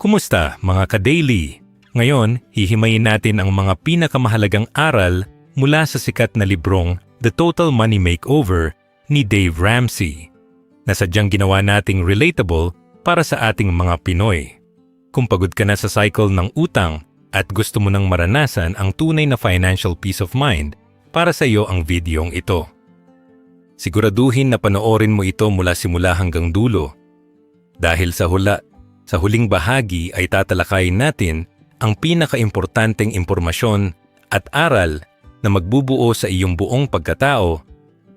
Kumusta mga ka-daily? Ngayon, hihimayin natin ang mga pinakamahalagang aral mula sa sikat na librong The Total Money Makeover ni Dave Ramsey, na sadyang ginawa nating relatable para sa ating mga Pinoy. Kung pagod ka na sa cycle ng utang at gusto mo nang maranasan ang tunay na financial peace of mind, para sa iyo ang videong ito. Siguraduhin na panoorin mo ito mula simula hanggang dulo. Dahil sa huling bahagi ay tatalakayin natin ang pinakaimportanteng impormasyon at aral na magbubuo sa iyong buong pagkatao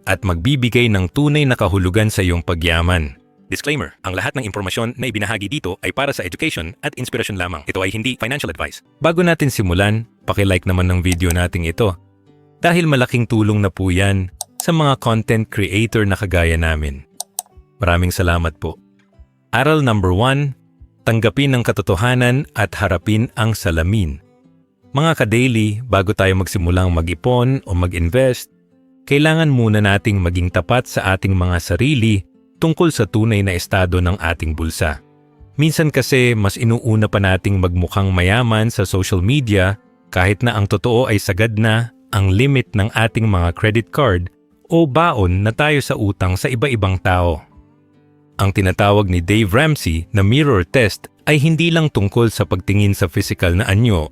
at magbibigay ng tunay na kahulugan sa iyong pagyaman. Disclaimer, ang lahat ng impormasyon na ibinahagi dito ay para sa education at inspirasyon lamang. Ito ay hindi financial advice. Bago natin simulan, paki-like naman ng video nating ito dahil malaking tulong na po yan sa mga content creator na kagaya namin. Maraming salamat po. Aral number 1, tanggapin ang katotohanan at harapin ang salamin. Mga ka-daily, bago tayo magsimulang mag-ipon o mag-invest, kailangan muna nating maging tapat sa ating mga sarili tungkol sa tunay na estado ng ating bulsa. Minsan kasi mas inuuna pa nating magmukhang mayaman sa social media kahit na ang totoo ay sagad na ang limit ng ating mga credit card o baon na tayo sa utang sa iba-ibang tao. Ang tinatawag ni Dave Ramsey na mirror test ay hindi lang tungkol sa pagtingin sa physical na anyo,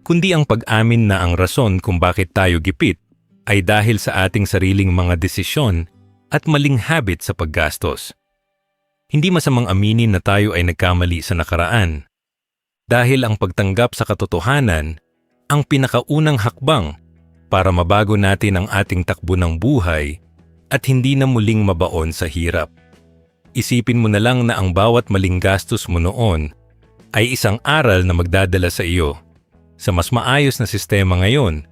kundi ang pag-amin na ang rason kung bakit tayo gipit ay dahil sa ating sariling mga desisyon at maling habit sa paggastos. Hindi masamang aminin na tayo ay nagkamali sa nakaraan, dahil ang pagtanggap sa katotohanan ang pinakaunang hakbang para mabago natin ang ating takbo ng buhay at hindi na muling mabaon sa hirap. Isipin mo na lang na ang bawat maling gastos mo noon ay isang aral na magdadala sa iyo sa mas maayos na sistema ngayon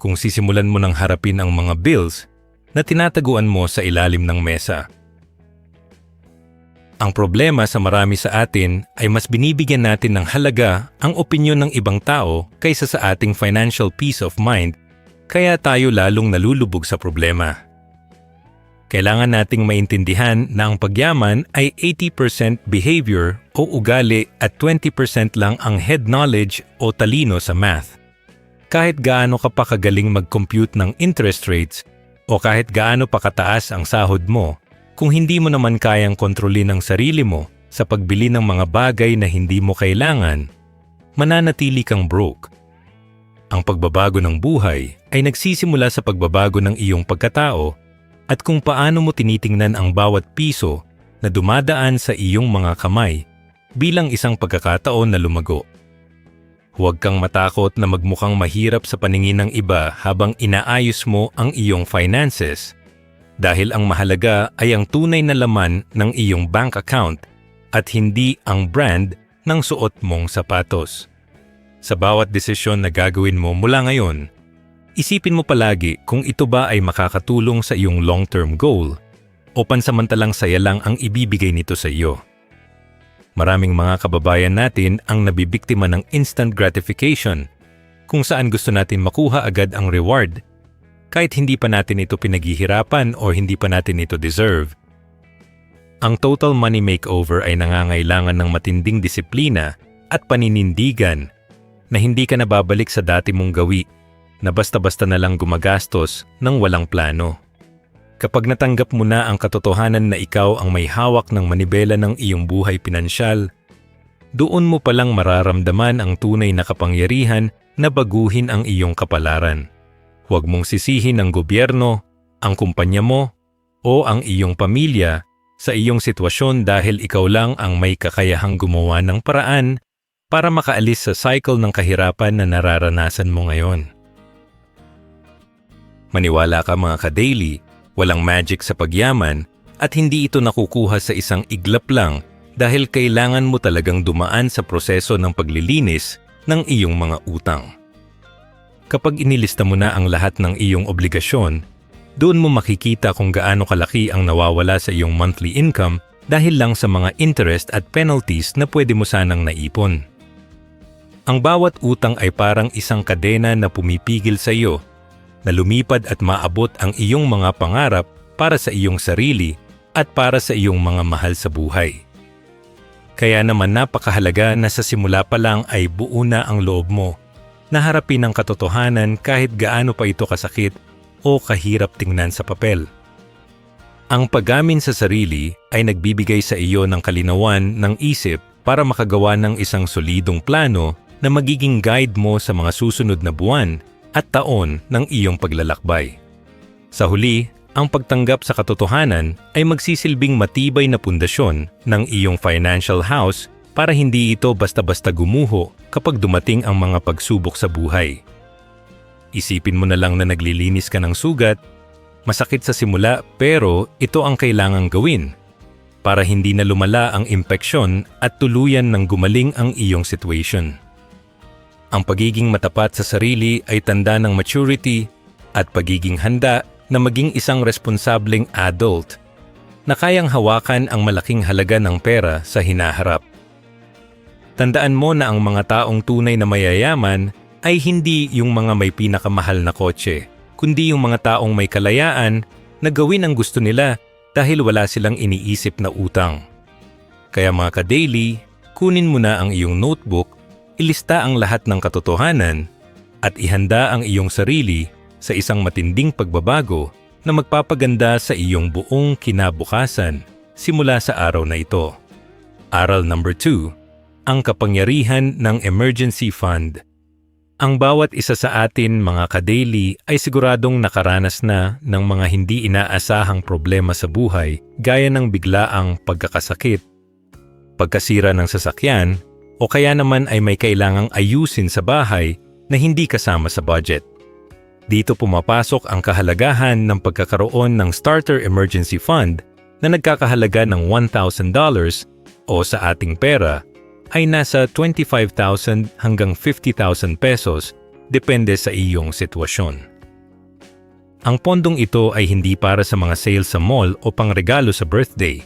kung sisimulan mo nang harapin ang mga bills na tinataguan mo sa ilalim ng mesa. Ang problema sa marami sa atin ay mas binibigyan natin ng halaga ang opinyon ng ibang tao kaysa sa ating financial peace of mind, kaya tayo lalong nalulubog sa problema. Kailangan nating maintindihan na ang pagyaman ay 80% behavior o ugali at 20% lang ang head knowledge o talino sa math. Kahit gaano ka pa kagaling mag-compute ng interest rates o kahit gaano pa kataas ang sahod mo, kung hindi mo naman kayang kontrolin ang sarili mo sa pagbili ng mga bagay na hindi mo kailangan, mananatili kang broke. Ang pagbabago ng buhay ay nagsisimula sa pagbabago ng iyong pagkatao at kung paano mo tinitingnan ang bawat piso na dumadaan sa iyong mga kamay bilang isang pagkakataon na lumago. Huwag kang matakot na magmukhang mahirap sa paningin ng iba habang inaayos mo ang iyong finances, dahil ang mahalaga ay ang tunay na laman ng iyong bank account at hindi ang brand ng suot mong sapatos. Sa bawat desisyon na gagawin mo mula ngayon, isipin mo palagi kung ito ba ay makakatulong sa iyong long-term goal o pansamantalang saya lang ang ibibigay nito sa iyo. Maraming mga kababayan natin ang nabibiktima ng instant gratification kung saan gusto natin makuha agad ang reward kahit hindi pa natin ito pinaghihirapan o hindi pa natin ito deserve. Ang Total Money Makeover ay nangangailangan ng matinding disiplina at paninindigan na hindi ka nababalik sa dati mong gawi na basta-basta na lang gumagastos ng walang plano. Kapag natanggap mo na ang katotohanan na ikaw ang may hawak ng manibela ng iyong buhay pinansyal, doon mo palang mararamdaman ang tunay na kapangyarihan na baguhin ang iyong kapalaran. Huwag mong sisihin ang gobyerno, ang kumpanya mo, o ang iyong pamilya sa iyong sitwasyon dahil ikaw lang ang may kakayahang gumawa ng paraan para makaalis sa cycle ng kahirapan na nararanasan mo ngayon. Maniwala ka mga ka-daily, walang magic sa pagyaman at hindi ito nakukuha sa isang iglap lang dahil kailangan mo talagang dumaan sa proseso ng paglilinis ng iyong mga utang. Kapag inilista mo na ang lahat ng iyong obligasyon, doon mo makikita kung gaano kalaki ang nawawala sa iyong monthly income dahil lang sa mga interest at penalties na pwede mo sanang naipon. Ang bawat utang ay parang isang kadena na pumipigil sa iyo na lumipad at maabot ang iyong mga pangarap para sa iyong sarili at para sa iyong mga mahal sa buhay. Kaya naman napakahalaga na sa simula pa lang ay buo na ang loob mo na harapin ang katotohanan kahit gaano pa ito kasakit o kahirap tingnan sa papel. Ang pag-amin sa sarili ay nagbibigay sa iyo ng kalinawan ng isip para makagawa ng isang solidong plano na magiging guide mo sa mga susunod na buwan at taon ng iyong paglalakbay. Sa huli, ang pagtanggap sa katotohanan ay magsisilbing matibay na pundasyon ng iyong financial house para hindi ito basta-basta gumuho kapag dumating ang mga pagsubok sa buhay. Isipin mo na lang na naglilinis ka ng sugat, masakit sa simula pero ito ang kailangang gawin para hindi na lumala ang impeksyon at tuluyan ng gumaling ang iyong situation. Ang pagiging matapat sa sarili ay tanda ng maturity at pagiging handa na maging isang responsableng adult na kayang hawakan ang malaking halaga ng pera sa hinaharap. Tandaan mo na ang mga taong tunay na mayayaman ay hindi yung mga may pinakamahal na kotse, kundi yung mga taong may kalayaan na gawin ang gusto nila dahil wala silang iniisip na utang. Kaya mga ka-daily, kunin mo na ang iyong notebook, ilista ang lahat ng katotohanan at ihanda ang iyong sarili sa isang matinding pagbabago na magpapaganda sa iyong buong kinabukasan simula sa araw na ito. Aral number 2, ang kapangyarihan ng emergency fund. Ang bawat isa sa atin mga ka-daily ay siguradong nakaranas na ng mga hindi inaasahang problema sa buhay gaya ng biglaang pagkakasakit, pagkasira ng sasakyan o kaya naman ay may kailangang ayusin sa bahay na hindi kasama sa budget. Dito pumapasok ang kahalagahan ng pagkakaroon ng Starter Emergency Fund na nagkakahalaga ng $1,000 o sa ating pera ay nasa 25,000 hanggang 50,000 pesos depende sa iyong sitwasyon. Ang pondong ito ay hindi para sa mga sale sa mall o pangregalo sa birthday,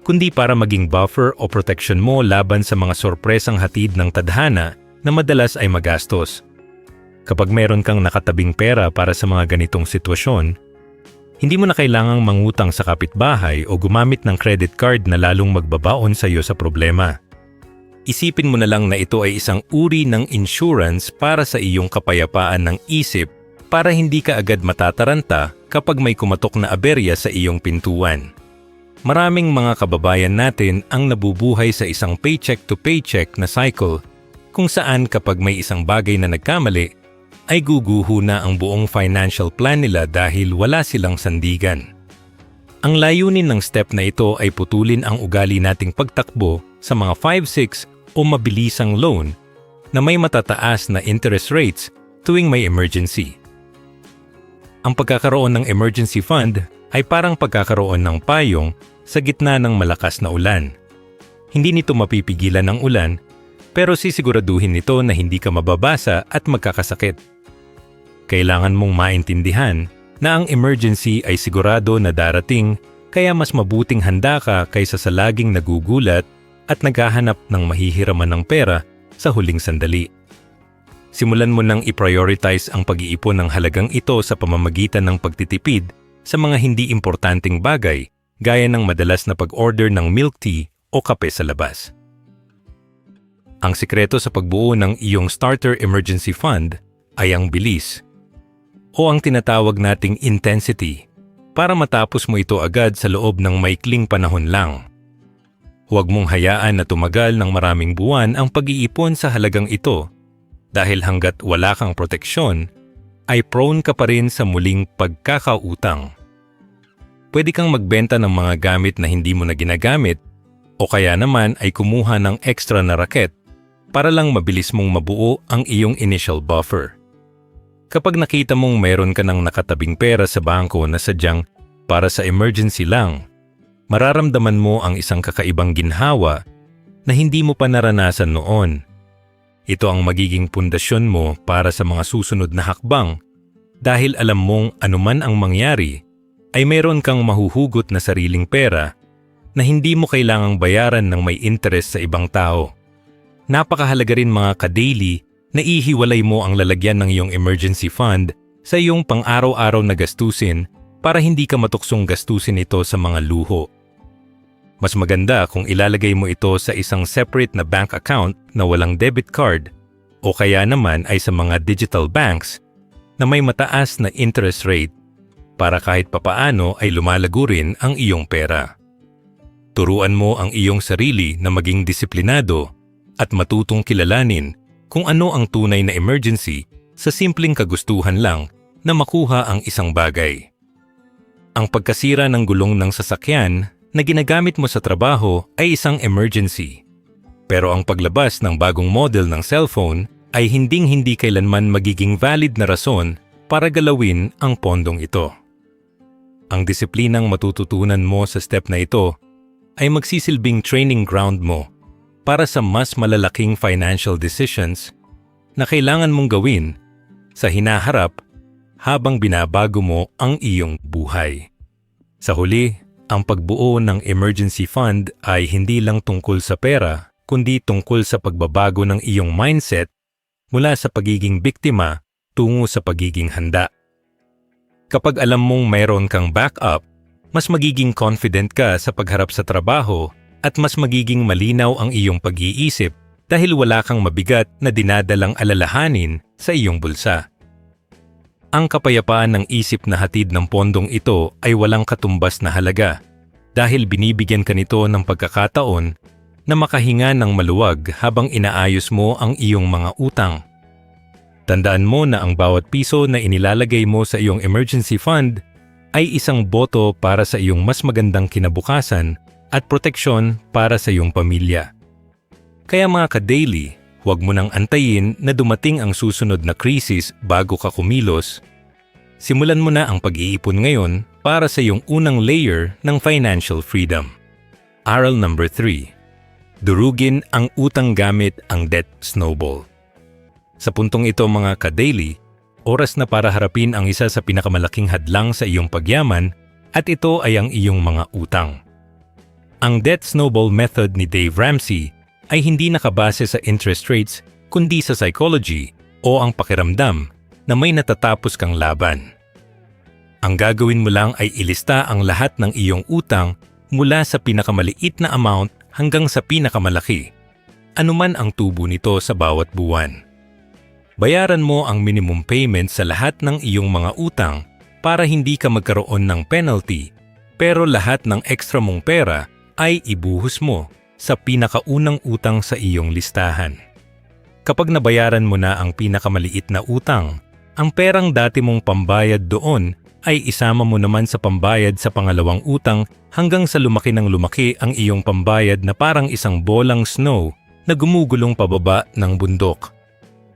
kundi para maging buffer o protection mo laban sa mga sorpresang hatid ng tadhana na madalas ay magastos. Kapag meron kang nakatabing pera para sa mga ganitong sitwasyon, hindi mo na kailangang mangutang sa kapitbahay o gumamit ng credit card na lalong magbabaon sa iyo sa problema. Isipin mo na lang na ito ay isang uri ng insurance para sa iyong kapayapaan ng isip para hindi ka agad matataranta kapag may kumatok na aberya sa iyong pintuan. Maraming mga kababayan natin ang nabubuhay sa isang paycheck to paycheck na cycle kung saan kapag may isang bagay na nagkamali, ay guguho na ang buong financial plan nila dahil wala silang sandigan. Ang layunin ng step na ito ay putulin ang ugali nating pagtakbo sa mga 5-6 o mabilisang loan na may matataas na interest rates tuwing may emergency. Ang pagkakaroon ng emergency fund ay parang pagkakaroon ng payong sa gitna ng malakas na ulan. Hindi nito mapipigilan ng ulan, pero sisiguraduhin nito na hindi ka mababasa at magkakasakit. Kailangan mong maintindihan na ang emergency ay sigurado na darating kaya mas mabuting handa ka kaysa sa laging nagugulat at naghahanap ng mahihiraman ng pera sa huling sandali. Simulan mo nang i-prioritize ang pag-iipon ng halagang ito sa pamamagitan ng pagtitipid sa mga hindi importanteng bagay gaya ng madalas na pag-order ng milk tea o kape sa labas. Ang sikreto sa pagbuo ng iyong Starter Emergency Fund ay ang bilis o ang tinatawag nating intensity para matapos mo ito agad sa loob ng maikling panahon lang. Huwag mong hayaan na tumagal ng maraming buwan ang pag-iipon sa halagang ito dahil hanggat wala kang proteksyon, ay prone ka pa rin sa muling pagkakautang. Pwede kang magbenta ng mga gamit na hindi mo na ginagamit o kaya naman ay kumuha ng extra na raket para lang mabilis mong mabuo ang iyong initial buffer. Kapag nakita mong meron ka ng nakatabing pera sa bangko na sadyang para sa emergency lang, mararamdaman mo ang isang kakaibang ginhawa na hindi mo pa naranasan noon. Ito ang magiging pundasyon mo para sa mga susunod na hakbang dahil alam mong anuman ang mangyari ay meron kang mahuhugot na sariling pera na hindi mo kailangang bayaran ng may interest sa ibang tao. Napakahalaga rin mga ka-daily na ihiwalay mo ang lalagyan ng iyong emergency fund sa iyong pang-araw-araw na gastusin para hindi ka matuksong gastusin ito sa mga luho. Mas maganda kung ilalagay mo ito sa isang separate na bank account na walang debit card o kaya naman ay sa mga digital banks na may mataas na interest rate para kahit papaano ay lumalago rin ang iyong pera. Turuan mo ang iyong sarili na maging disiplinado at matutong kilalanin kung ano ang tunay na emergency sa simpleng kagustuhan lang na makuha ang isang bagay. Ang pagkasira ng gulong ng sasakyan na ginagamit mo sa trabaho ay isang emergency. Pero ang paglabas ng bagong model ng cellphone ay hinding-hindi kailanman magiging valid na rason para galawin ang pondong ito. Ang disiplinang matututunan mo sa step na ito ay magsisilbing training ground mo para sa mas malalaking financial decisions na kailangan mong gawin sa hinaharap habang binabago mo ang iyong buhay. Sa huli, ang pagbuo ng emergency fund ay hindi lang tungkol sa pera, kundi tungkol sa pagbabago ng iyong mindset mula sa pagiging biktima tungo sa pagiging handa. Kapag alam mong mayroon kang backup, mas magiging confident ka sa pagharap sa trabaho at mas magiging malinaw ang iyong pag-iisip dahil wala kang mabigat na dinadalang alalahanin sa iyong bulsa. Ang kapayapaan ng isip na hatid ng pondong ito ay walang katumbas na halaga dahil binibigyan ka nito ng pagkakataon na makahinga ng maluwag habang inaayos mo ang iyong mga utang. Tandaan mo na ang bawat piso na inilalagay mo sa iyong emergency fund ay isang boto para sa iyong mas magandang kinabukasan at proteksyon para sa iyong pamilya. Kaya mga ka-daily, huwag mo nang antayin na dumating ang susunod na krisis bago ka kumilos. Simulan mo na ang pag-iipon ngayon para sa iyong unang layer ng financial freedom. Aral number 3. Durugin ang utang gamit ang debt snowball. Sa puntong ito mga ka-daily, oras na para harapin ang isa sa pinakamalaking hadlang sa iyong pagyaman at ito ay ang iyong mga utang. Ang debt snowball method ni Dave Ramsey ay hindi nakabase sa interest rates kundi sa psychology o ang pakiramdam na may natatapos kang laban. Ang gagawin mo lang ay ilista ang lahat ng iyong utang mula sa pinakamaliit na amount hanggang sa pinakamalaki, anuman ang tubo nito sa bawat buwan. Bayaran mo ang minimum payment sa lahat ng iyong mga utang para hindi ka magkaroon ng penalty, pero lahat ng extra mong pera ay ibuhos mo sa pinakaunang utang sa iyong listahan. Kapag nabayaran mo na ang pinakamaliit na utang, ang perang dati mong pambayad doon ay isama mo naman sa pambayad sa pangalawang utang hanggang sa lumaki ng lumaki ang iyong pambayad na parang isang bolang snow na gumugulong pababa ng bundok.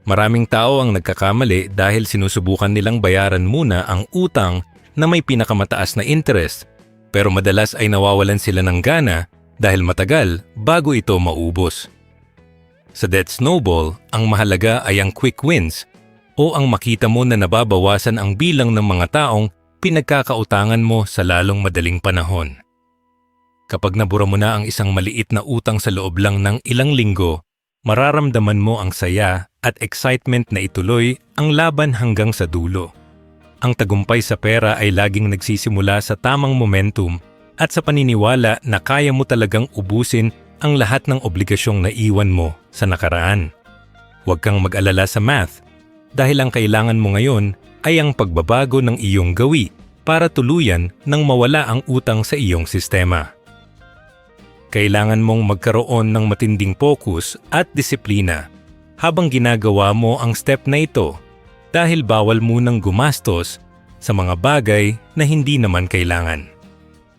Maraming tao ang nagkakamali dahil sinusubukan nilang bayaran muna ang utang na may pinakamataas na interest, pero madalas ay nawawalan sila ng gana dahil matagal bago ito maubos. Sa debt snowball, ang mahalaga ay ang quick wins o ang makita mo na nababawasan ang bilang ng mga taong pinagkakautangan mo sa lalong madaling panahon. Kapag nabura mo na ang isang maliit na utang sa loob lang ng ilang linggo, mararamdaman mo ang saya at excitement na ituloy ang laban hanggang sa dulo. Ang tagumpay sa pera ay laging nagsisimula sa tamang momentum at sa paniniwala na kaya mo talagang ubusin ang lahat ng obligasyong naiwan mo sa nakaraan. Huwag kang mag-alala sa math dahil ang kailangan mo ngayon ay ang pagbabago ng iyong gawi para tuluyan nang mawala ang utang sa iyong sistema. Kailangan mong magkaroon ng matinding focus at disiplina habang ginagawa mo ang step na ito dahil bawal munang gumastos sa mga bagay na hindi naman kailangan.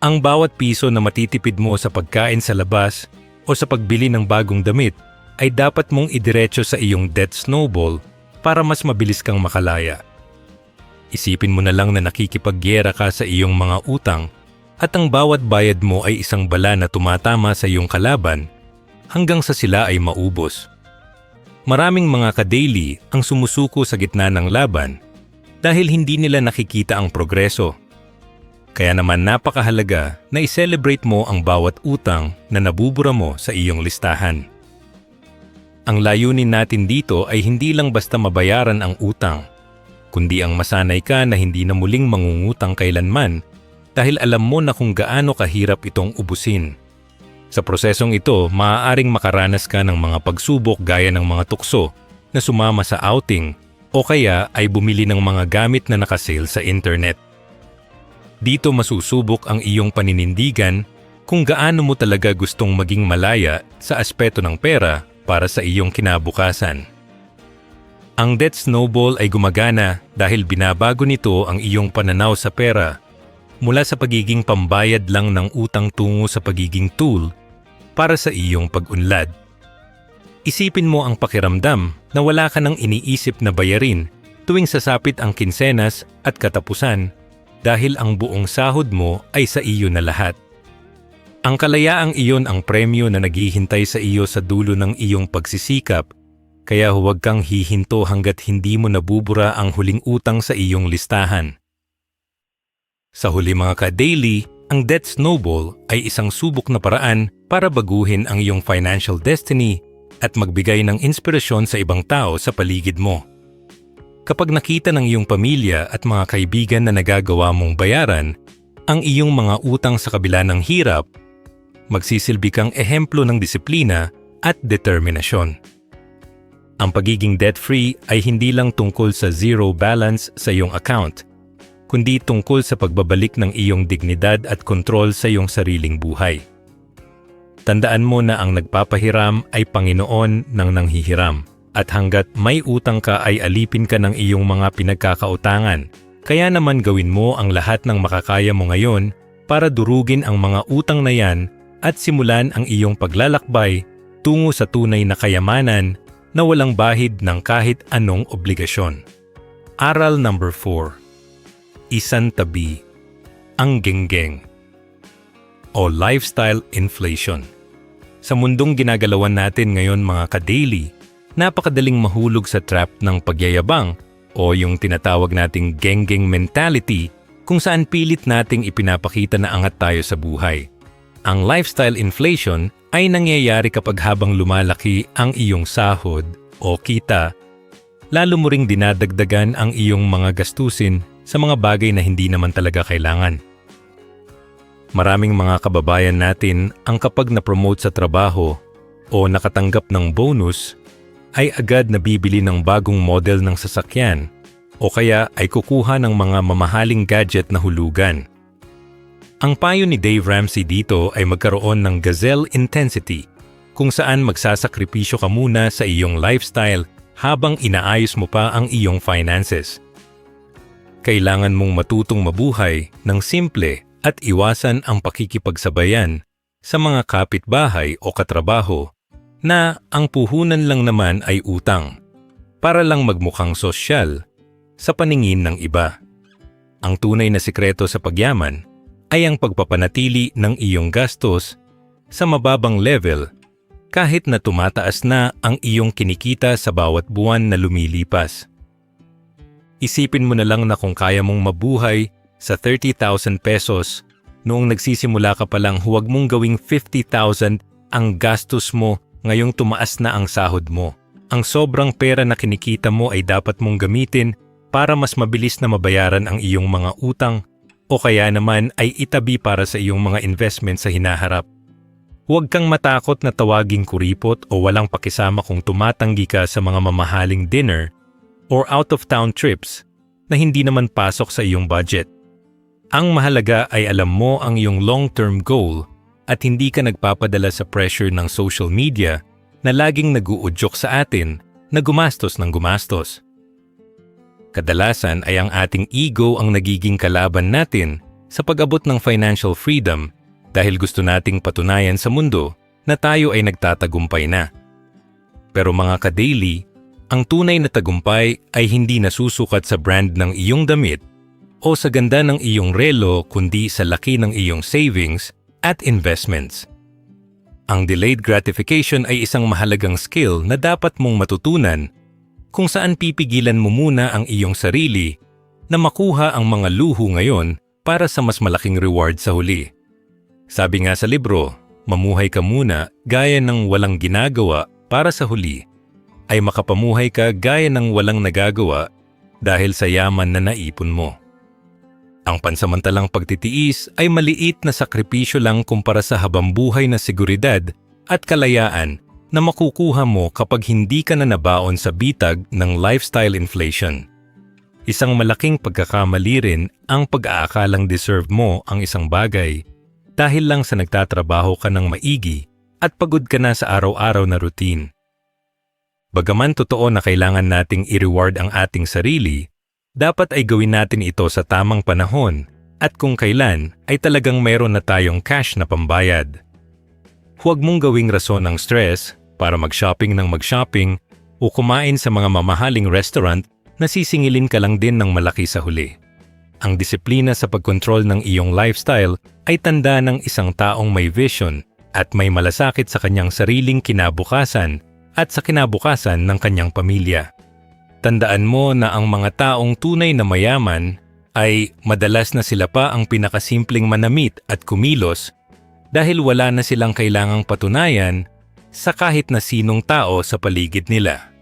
Ang bawat piso na matitipid mo sa pagkain sa labas o sa pagbili ng bagong damit ay dapat mong idiretso sa iyong debt snowball para mas mabilis kang makalaya. Isipin mo na lang na nakikipagyera ka sa iyong mga utang at ang bawat bayad mo ay isang bala na tumatama sa iyong kalaban hanggang sa sila ay maubos. Maraming mga ka-daily ang sumusuko sa gitna ng laban dahil hindi nila nakikita ang progreso. Kaya naman napakahalaga na i-celebrate mo ang bawat utang na nabubura mo sa iyong listahan. Ang layunin natin dito ay hindi lang basta mabayaran ang utang, kundi ang masanay ka na hindi na muling mangungutang kailanman dahil alam mo na kung gaano kahirap itong ubusin. Sa prosesong ito, maaaring makaranas ka ng mga pagsubok gaya ng mga tukso na sumama sa outing o kaya ay bumili ng mga gamit na nakasale sa internet. Dito masusubok ang iyong paninindigan kung gaano mo talaga gustong maging malaya sa aspeto ng pera para sa iyong kinabukasan. Ang debt snowball ay gumagana dahil binabago nito ang iyong pananaw sa pera mula sa pagiging pambayad lang ng utang tungo sa pagiging tool para sa iyong pag-unlad. Isipin mo ang pakiramdam na wala ka nang iniisip na bayarin tuwing sasapit ang kinsenas at katapusan dahil ang buong sahod mo ay sa iyo na lahat. Ang kalayaang iyon ang premyo na naghihintay sa iyo sa dulo ng iyong pagsisikap, kaya huwag kang hihinto hanggat hindi mo nabubura ang huling utang sa iyong listahan. Sa huli mga ka-daily, ang debt snowball ay isang subok na paraan para baguhin ang iyong financial destiny at magbigay ng inspirasyon sa ibang tao sa paligid mo. Kapag nakita ng iyong pamilya at mga kaibigan na nagagawa mong bayaran ang iyong mga utang sa kabila ng hirap, magsisilbi kang ehemplo ng disiplina at determinasyon. Ang pagiging debt-free ay hindi lang tungkol sa zero balance sa iyong account, kundi tungkol sa pagbabalik ng iyong dignidad at kontrol sa iyong sariling buhay. Tandaan mo na ang nagpapahiram ay Panginoon ng nanghihiram, at hanggat may utang ka ay alipin ka ng iyong mga pinagkakautangan. Kaya naman gawin mo ang lahat ng makakaya mo ngayon para durugin ang mga utang na yan at simulan ang iyong paglalakbay tungo sa tunay na kayamanan na walang bahid ng kahit anong obligasyon. Aral number 4. Isantabi ang genggeng o lifestyle inflation. Sa mundong ginagalawan natin ngayon mga ka-daily, napakadaling mahulog sa trap ng pagyayabang o yung tinatawag nating genggeng mentality kung saan pilit nating ipinapakita na angat tayo sa buhay. Ang lifestyle inflation ay nangyayari kapag habang lumalaki ang iyong sahod o kita, lalo mo ring dinadagdagan ang iyong mga gastusin sa mga bagay na hindi naman talaga kailangan. Maraming mga kababayan natin ang kapag na-promote sa trabaho o nakatanggap ng bonus ay agad nabibili ng bagong model ng sasakyan o kaya ay kukuha ng mga mamahaling gadget na hulugan. Ang payo ni Dave Ramsey dito ay magkaroon ng gazelle intensity kung saan magsasakripisyo ka muna sa iyong lifestyle habang inaayos mo pa ang iyong finances. Kailangan mong matutong mabuhay ng simple at iwasan ang pakikipagsabayan sa mga kapitbahay o katrabaho na ang puhunan lang naman ay utang para lang magmukhang sosyal sa paningin ng iba. Ang tunay na sikreto sa pagyaman ay ang pagpapanatili ng iyong gastos sa mababang level kahit na tumataas na ang iyong kinikita sa bawat buwan na lumilipas. Isipin mo na lang na kung kaya mong mabuhay sa 30,000 pesos noong nagsisimula ka pa lang, huwag mong gawing 50,000 ang gastos mo ngayong tumaas na ang sahod mo. Ang sobrang pera na kinikita mo ay dapat mong gamitin para mas mabilis na mabayaran ang iyong mga utang o kaya naman ay itabi para sa iyong mga investment sa hinaharap. Huwag kang matakot na tawaging kuripot o walang pakisama kung tumatanggi ka sa mga mamahaling dinner or out-of-town trips na hindi naman pasok sa iyong budget. Ang mahalaga ay alam mo ang iyong long-term goal at hindi ka nagpapadala sa pressure ng social media na laging nag-uudyok sa atin na gumastos ng gumastos. Kadalasan ay ang ating ego ang nagiging kalaban natin sa pag-abot ng financial freedom dahil gusto nating patunayan sa mundo na tayo ay nagtatagumpay na. Pero mga ka-daily, ang tunay na tagumpay ay hindi nasusukat sa brand ng iyong damit o sa ganda ng iyong relo kundi sa laki ng iyong savings at investments. Ang delayed gratification ay isang mahalagang skill na dapat mong matutunan kung saan pipigilan mo muna ang iyong sarili na makuha ang mga luho ngayon para sa mas malaking reward sa huli. Sabi nga sa libro, mamuhay ka muna gaya ng walang ginagawa para sa huli ay makapamuhay ka gaya ng walang nagagawa dahil sa yaman na naipon mo. Ang pansamantalang pagtitiis ay maliit na sakripisyo lang kumpara sa habambuhay na seguridad at kalayaan na makukuha mo kapag hindi ka na nabaon sa bitag ng lifestyle inflation. Isang malaking pagkakamali rin ang pag-aakalang deserve mo ang isang bagay dahil lang sa nagtatrabaho ka ng maigi at pagod ka na sa araw-araw na routine. Bagaman totoo na kailangan nating i-reward ang ating sarili, dapat ay gawin natin ito sa tamang panahon at kung kailan ay talagang mayroon na tayong cash na pambayad. Huwag mong gawing rason ng stress para mag-shopping ng mag-shopping o kumain sa mga mamahaling restaurant na sisingilin ka lang din ng malaki sa huli. Ang disiplina sa pagkontrol ng iyong lifestyle ay tanda ng isang taong may vision at may malasakit sa kanyang sariling kinabukasan at sa kinabukasan ng kanyang pamilya. Tandaan mo na ang mga taong tunay na mayaman ay madalas na sila pa ang pinakasimpleng manamit at kumilos dahil wala na silang kailangang patunayan sa kahit na sinong tao sa paligid nila.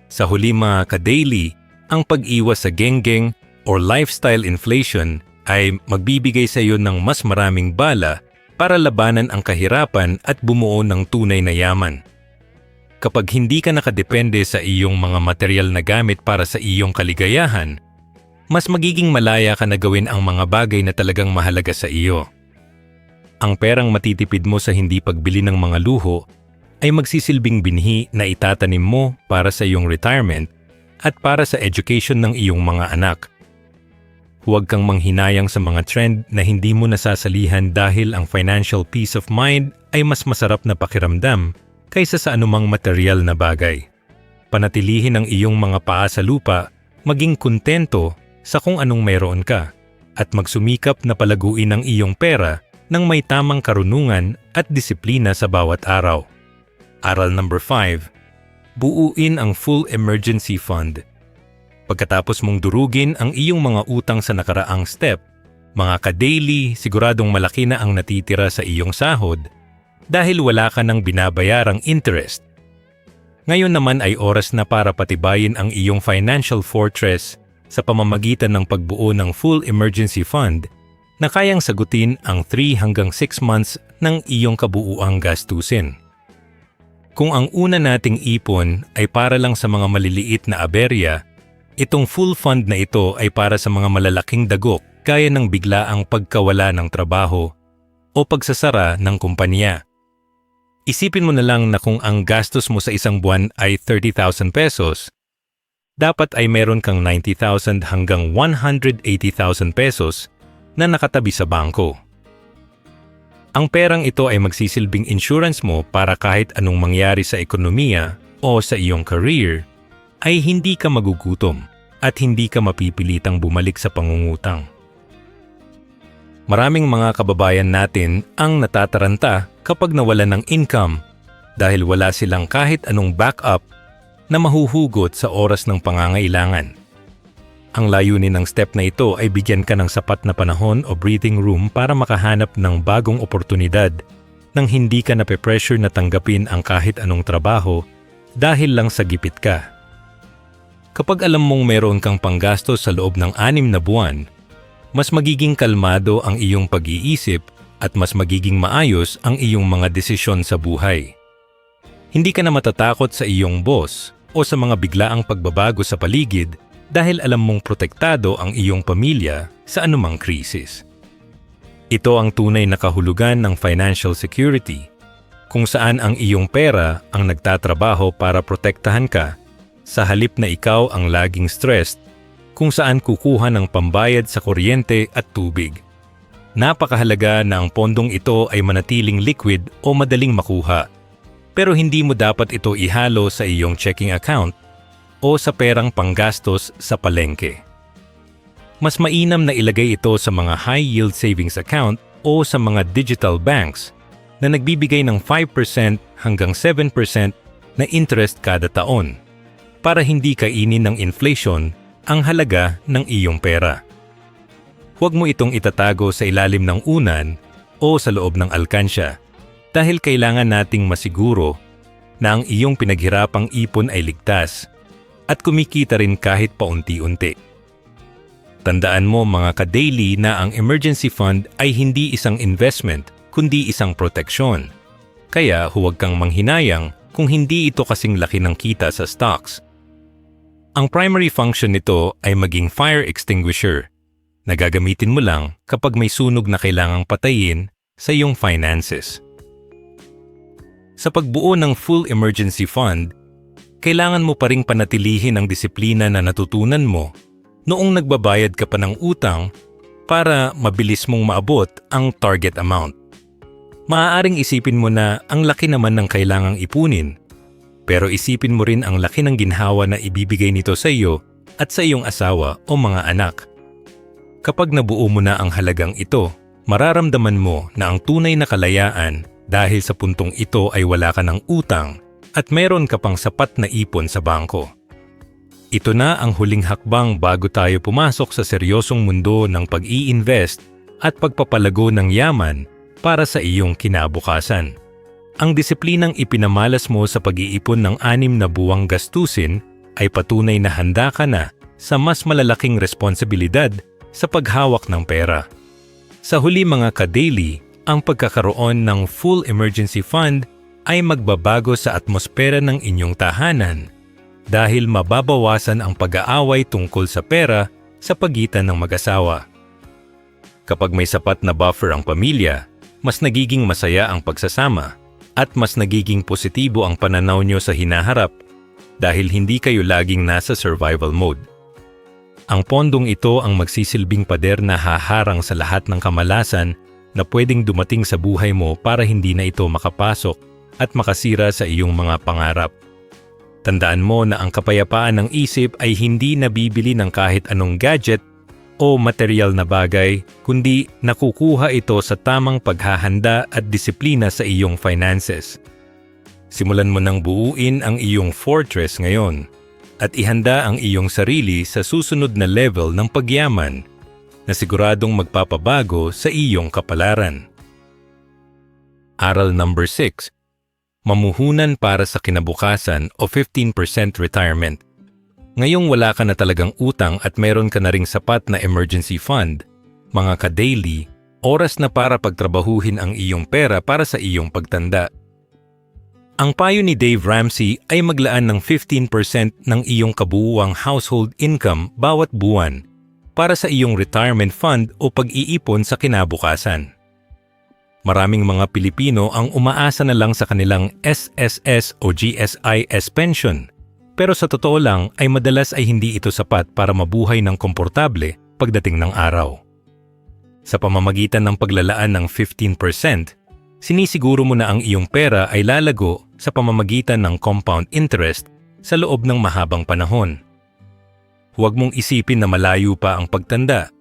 Sa huli mga ka-daily, ang pag-iwas sa genggeng or lifestyle inflation ay magbibigay sa iyo ng mas maraming bala para labanan ang kahirapan at bumuo ng tunay na yaman. Kapag hindi ka nakadepende sa iyong mga material na gamit para sa iyong kaligayahan, mas magiging malaya ka na gawin ang mga bagay na talagang mahalaga sa iyo. Ang perang matitipid mo sa hindi pagbili ng mga luho ay magsisilbing binhi na itatanim mo para sa iyong retirement at para sa education ng iyong mga anak. Huwag kang manghinayang sa mga trend na hindi mo nasasalihan dahil ang financial peace of mind ay mas masarap na pakiramdam kaysa sa anumang material na bagay. Panatilihin ang iyong mga paa sa lupa, maging kontento sa kung anong mayroon ka, at magsumikap na palaguin ang iyong pera ng may tamang karunungan at disiplina sa bawat araw. Aral number 5. Buuin ang full emergency fund. Pagkatapos mong durugin ang iyong mga utang sa nakaraang step, mga ka-daily, siguradong malaki na ang natitira sa iyong sahod dahil wala ka nang binabayarang interest. Ngayon naman ay oras na para patibayin ang iyong financial fortress sa pamamagitan ng pagbuo ng full emergency fund na kayang sagutin ang 3 hanggang 6 months ng iyong kabuuang gastusin. Kung ang una nating ipon ay para lang sa mga maliliit na aberya, itong full fund na ito ay para sa mga malalaking dagok gaya ng biglaang pagkawala ng trabaho o pagsasara ng kumpanya. Isipin mo na lang na kung ang gastos mo sa isang buwan ay 30,000 pesos, dapat ay meron kang 90,000 hanggang 180,000 pesos na nakatabi sa bangko. Ang perang ito ay magsisilbing insurance mo para kahit anong mangyari sa ekonomiya o sa iyong career, ay hindi ka magugutom at hindi ka mapipilitang bumalik sa pangungutang. Maraming mga kababayan natin ang natataranta kapag nawalan ng income dahil wala silang kahit anong backup na mahuhugot sa oras ng pangangailangan. Ang layunin ng step na ito ay bigyan ka ng sapat na panahon o breathing room para makahanap ng bagong oportunidad nang hindi ka nape-pressure na tanggapin ang kahit anong trabaho dahil lang sa gipit ka. Kapag alam mong meron kang panggastos sa loob ng 6 na buwan, mas magiging kalmado ang iyong pag-iisip at mas magiging maayos ang iyong mga desisyon sa buhay. Hindi ka na matatakot sa iyong boss o sa mga biglaang pagbabago sa paligid dahil alam mong protektado ang iyong pamilya sa anumang krisis. Ito ang tunay na kahulugan ng financial security, kung saan ang iyong pera ang nagtatrabaho para protektahan ka sa halip na ikaw ang laging stressed kung saan kukuha ng pambayad sa kuryente at tubig. Napakahalaga na ang pondong ito ay manatiling liquid o madaling makuha, pero hindi mo dapat ito ihalo sa iyong checking account o sa perang panggastos sa palengke. Mas mainam na ilagay ito sa mga high-yield savings account o sa mga digital banks na nagbibigay ng 5% hanggang 7% na interest kada taon para hindi kainin ng inflation ang halaga ng iyong pera. Huwag mo itong itatago sa ilalim ng unan o sa loob ng alkansya dahil kailangan nating masiguro na ang iyong pinaghirapang ipon ay ligtas at kumikita rin kahit paunti-unti. Tandaan mo mga ka-daily na ang emergency fund ay hindi isang investment kundi isang proteksyon. Kaya huwag kang manghinayang kung hindi ito kasing laki ng kita sa stocks. Ang primary function nito ay maging fire extinguisher na gagamitin mo lang kapag may sunog na kailangang patayin sa iyong finances. Sa pagbuo ng full emergency fund, kailangan mo pa ring panatilihin ang disiplina na natutunan mo noong nagbabayad ka pa ng utang para mabilis mong maabot ang target amount. Maaaring isipin mo na ang laki naman ng kailangang ipunin, pero isipin mo rin ang laki ng ginhawa na ibibigay nito sa iyo at sa iyong asawa o mga anak. Kapag nabuo mo na ang halagang ito, mararamdaman mo na ang tunay na kalayaan dahil sa puntong ito ay wala ka ng utang at meron ka pang sapat na ipon sa bangko. Ito na ang huling hakbang bago tayo pumasok sa seryosong mundo ng pag-i-invest at pagpapalago ng yaman para sa iyong kinabukasan. Ang disiplinang ipinamalas mo sa pag-iipon ng 6 na buwang gastusin ay patunay na handa ka na sa mas malalaking responsibilidad sa paghawak ng pera. Sa huli mga ka-daily, ang pagkakaroon ng full emergency fund ay magbabago sa atmosfera ng inyong tahanan dahil mababawasan ang pag-aaway tungkol sa pera sa pagitan ng mag-asawa. Kapag may sapat na buffer ang pamilya, mas nagiging masaya ang pagsasama at mas nagiging positibo ang pananaw nyo sa hinaharap dahil hindi kayo laging nasa survival mode. Ang pondong ito ang magsisilbing pader na haharang sa lahat ng kamalasan na pwedeng dumating sa buhay mo para hindi na ito makapasok at makasira sa iyong mga pangarap. Tandaan mo na ang kapayapaan ng isip ay hindi nabibili ng kahit anong gadget o material na bagay, kundi nakukuha ito sa tamang paghahanda at disiplina sa iyong finances. Simulan mo nang buuin ang iyong fortress ngayon at ihanda ang iyong sarili sa susunod na level ng pagyaman na siguradong magpapabago sa iyong kapalaran. Aral number 6. Mamuhunan para sa kinabukasan o 15% retirement. Ngayong wala ka na talagang utang at meron ka na ring sapat na emergency fund, mga ka-daily, oras na para pagtrabahuhin ang iyong pera para sa iyong pagtanda. Ang payo ni Dave Ramsey ay maglaan ng 15% ng iyong kabuuang household income bawat buwan para sa iyong retirement fund o pag-iipon sa kinabukasan. Maraming mga Pilipino ang umaasa na lang sa kanilang SSS o GSIS pension. Pero sa totoo lang ay madalas ay hindi ito sapat para mabuhay ng komportable pagdating ng araw. Sa pamamagitan ng paglalaan ng 15%, sinisiguro mo na ang iyong pera ay lalago sa pamamagitan ng compound interest sa loob ng mahabang panahon. Huwag mong isipin na malayo pa ang pagtanda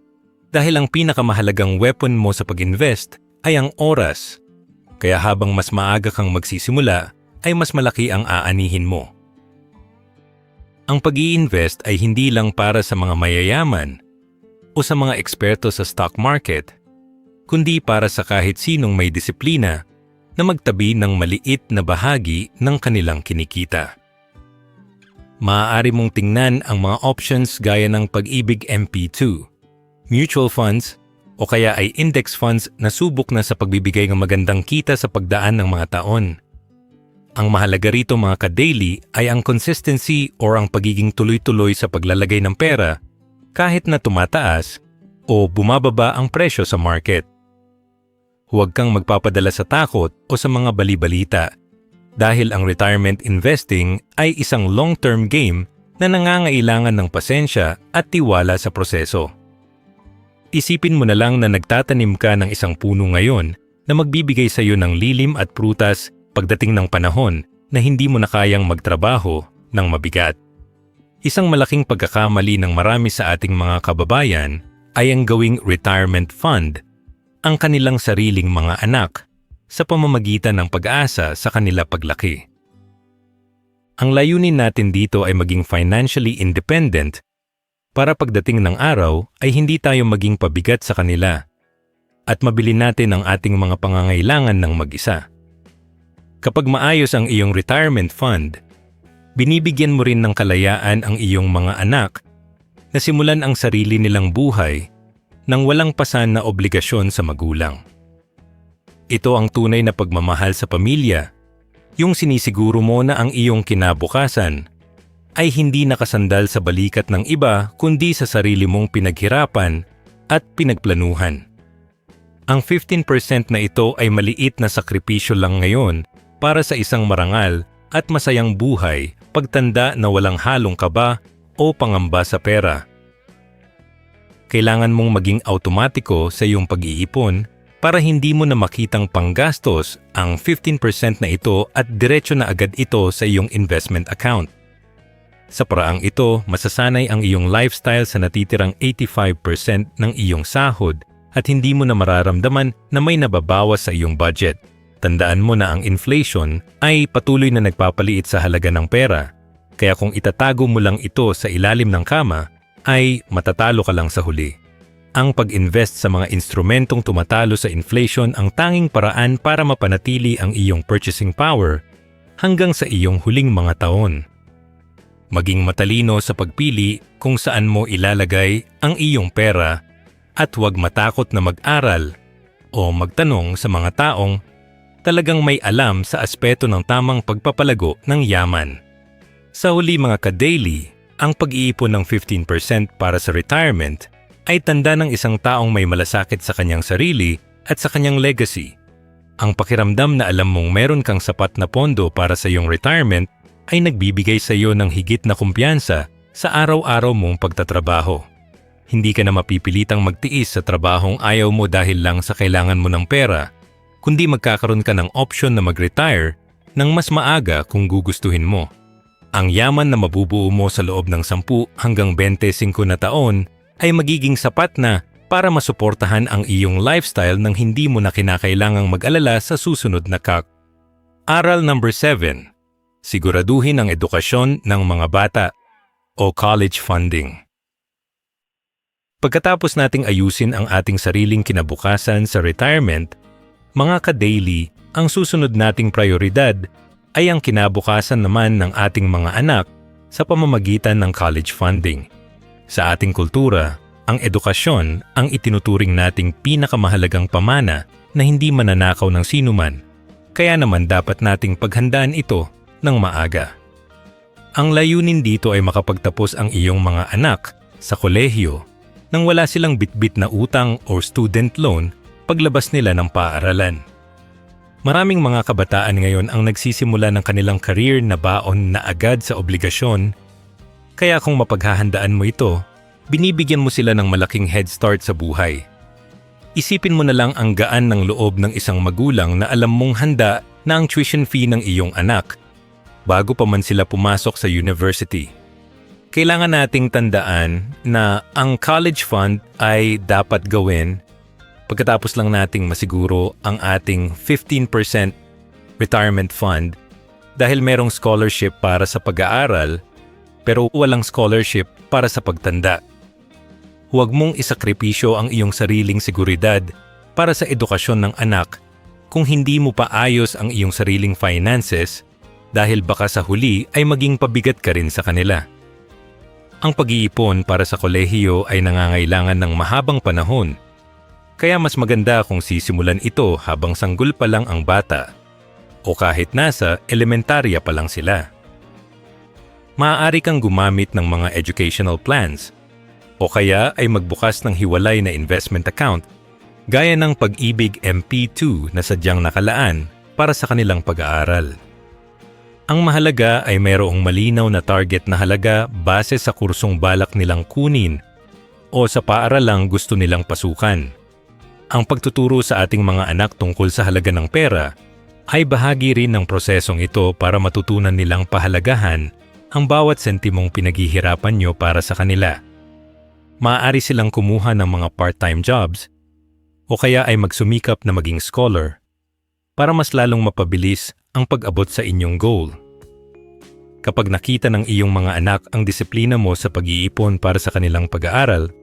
dahil ang pinakamahalagang weapon mo sa pag-invest ay ang oras. Kaya habang mas maaga kang magsisimula, ay mas malaki ang aanihin mo. Ang pag-i-invest ay hindi lang para sa mga mayayaman o sa mga eksperto sa stock market, kundi para sa kahit sinong may disiplina na magtabi ng maliit na bahagi ng kanilang kinikita. Maaari mong tingnan ang mga options gaya ng Pag-ibig MP2, mutual funds, o kaya ay index funds na subok na sa pagbibigay ng magandang kita sa pagdaan ng mga taon. Ang mahalaga rito mga ka-daily ay ang consistency or ang pagiging tuloy-tuloy sa paglalagay ng pera kahit na tumataas o bumababa ang presyo sa market. Huwag kang magpapadala sa takot o sa mga bali-balita dahil ang retirement investing ay isang long-term game na nangangailangan ng pasensya at tiwala sa proseso. Isipin mo na lang na nagtatanim ka ng isang puno ngayon na magbibigay sa iyo ng lilim at prutas pagdating ng panahon na hindi mo na kayang magtrabaho ng mabigat. Isang malaking pagkakamali ng marami sa ating mga kababayan ay ang gawing retirement fund ang kanilang sariling mga anak sa pamamagitan ng pag-asa sa kanila paglaki. Ang layunin natin dito ay maging financially independent para pagdating ng araw ay hindi tayo maging pabigat sa kanila at mabili natin ang ating mga pangangailangan ng mag-isa. Kapag maayos ang iyong retirement fund, binibigyan mo rin ng kalayaan ang iyong mga anak na simulan ang sarili nilang buhay nang walang pasan na obligasyon sa magulang. Ito ang tunay na pagmamahal sa pamilya, yung sinisiguro mo na ang iyong kinabukasan ay hindi nakasandal sa balikat ng iba kundi sa sarili mong pinaghirapan at pinagplanuhan. Ang 15% na ito ay maliit na sakripisyo lang ngayon para sa isang marangal at masayang buhay pagtanda na walang halong kaba o pangamba sa pera. Kailangan mong maging automatiko sa iyong pag-iipon para hindi mo na makitang panggastos ang 15% na ito at diretso na agad ito sa iyong investment account. Sa paraang ito, masasanay ang iyong lifestyle sa natitirang 85% ng iyong sahod at hindi mo na mararamdaman na may nababawas sa iyong budget. Tandaan mo na ang inflation ay patuloy na nagpapaliit sa halaga ng pera, kaya kung itatago mo lang ito sa ilalim ng kama, ay matatalo ka lang sa huli. Ang pag-invest sa mga instrumentong tumatalo sa inflation ang tanging paraan para mapanatili ang iyong purchasing power hanggang sa iyong huling mga taon. Maging matalino sa pagpili kung saan mo ilalagay ang iyong pera at huwag matakot na mag-aral o magtanong sa mga taong talagang may alam sa aspeto ng tamang pagpapalago ng yaman. Sa huli mga ka-daily, ang pag-iipon ng 15% para sa retirement ay tanda ng isang taong may malasakit sa kanyang sarili at sa kanyang legacy. Ang pakiramdam na alam mong meron kang sapat na pondo para sa iyong retirement ay nagbibigay sa iyo ng higit na kumpiyansa sa araw-araw mong pagtatrabaho. Hindi ka na mapipilitang magtiis sa trabahong ayaw mo dahil lang sa kailangan mo ng pera, kundi magkakaroon ka ng option na mag-retire ng mas maaga kung gugustuhin mo. Ang yaman na mabubuo mo sa loob ng 10 hanggang 25 na taon ay magiging sapat na para masuportahan ang iyong lifestyle nang hindi mo na kinakailangang mag-alala sa susunod na Aral number 7. Siguraduhin ang edukasyon ng mga bata o college funding. Pagkatapos nating ayusin ang ating sariling kinabukasan sa retirement, mga ka-daily, ang susunod nating prioridad ay ang kinabukasan naman ng ating mga anak sa pamamagitan ng college funding. Sa ating kultura, ang edukasyon ang itinuturing nating pinakamahalagang pamana na hindi mananakaw ng sinuman, kaya naman dapat nating paghandaan ito ng maaga. Ang layunin dito ay makapagtapos ang iyong mga anak sa kolehiyo nang wala silang bitbit na utang o student loan paglabas nila ng paaralan. Maraming mga kabataan ngayon ang nagsisimula ng kanilang career na baon na agad sa obligasyon, kaya kung mapaghahandaan mo ito, binibigyan mo sila ng malaking head start sa buhay. Isipin mo na lang ang gaan ng loob ng isang magulang na alam mong handa na ang tuition fee ng iyong anak bago pa man sila pumasok sa university. Kailangan nating tandaan na ang college fund ay dapat gawin pagkatapos lang nating masiguro ang ating 15% retirement fund dahil merong scholarship para sa pag-aaral pero walang scholarship para sa pagtanda. Huwag mong isakripisyo ang iyong sariling seguridad para sa edukasyon ng anak kung hindi mo pa ayos ang iyong sariling finances dahil baka sa huli ay maging pabigat ka rin sa kanila. Ang pag-iipon para sa kolehiyo ay nangangailangan ng mahabang panahon, kaya mas maganda kung sisimulan ito habang sanggol pa lang ang bata o kahit nasa elementarya pa lang sila. Maaari kang gumamit ng mga educational plans o kaya ay magbukas ng hiwalay na investment account gaya ng Pag-ibig MP2 na sadyang nakalaan para sa kanilang pag-aaral. Ang mahalaga ay mayroong malinaw na target na halaga base sa kursong balak nilang kunin o sa paaralang gusto nilang pasukan. Ang pagtuturo sa ating mga anak tungkol sa halaga ng pera ay bahagi rin ng prosesong ito para matutunan nilang pahalagahan ang bawat sentimong pinaghihirapan nyo para sa kanila. Maaari silang kumuha ng mga part-time jobs o kaya ay magsumikap na maging scholar para mas lalong mapabilis ang pag-abot sa inyong goal. Kapag nakita ng iyong mga anak ang disiplina mo sa pag-iipon para sa kanilang pag-aaral,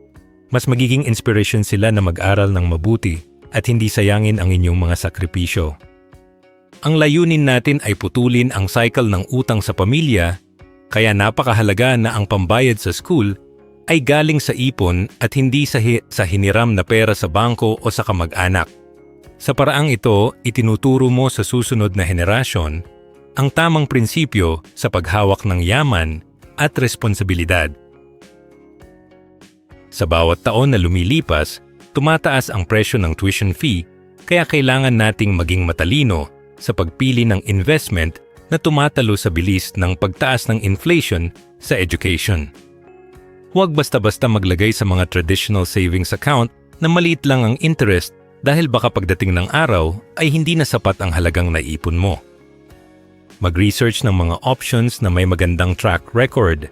mas magiging inspiration sila na mag-aral ng mabuti at hindi sayangin ang inyong mga sakripisyo. Ang layunin natin ay putulin ang cycle ng utang sa pamilya, kaya napakahalaga na ang pambayad sa school ay galing sa ipon at hindi sa hiniram na pera sa bangko o sa kamag-anak. Sa paraang ito, itinuturo mo sa susunod na henerasyon ang tamang prinsipyo sa paghawak ng yaman at responsibilidad. Sa bawat taon na lumilipas, tumataas ang presyo ng tuition fee, kaya kailangan nating maging matalino sa pagpili ng investment na tumatalo sa bilis ng pagtaas ng inflation sa education. Huwag basta-basta maglagay sa mga traditional savings account na maliit lang ang interest dahil baka pagdating ng araw ay hindi na sapat ang halagang naipon mo. Mag-research ng mga options na may magandang track record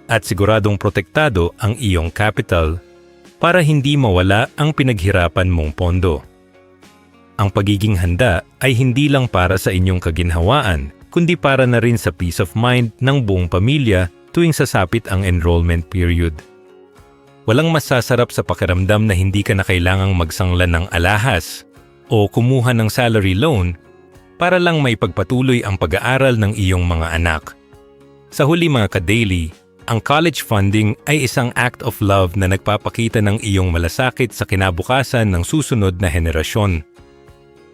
at siguradong protektado ang iyong capital para hindi mawala ang pinaghirapan mong pondo. Ang pagiging handa ay hindi lang para sa inyong kaginhawaan, kundi para na rin sa peace of mind ng buong pamilya tuwing sasapit ang enrollment period. Walang masasarap sa pakiramdam na hindi ka na kailangang magsangla ng alahas o kumuha ng salary loan para lang may pagpatuloy ang pag-aaral ng iyong mga anak. Sa huli mga ka-daily, ang college funding ay isang act of love na nagpapakita ng iyong malasakit sa kinabukasan ng susunod na henerasyon.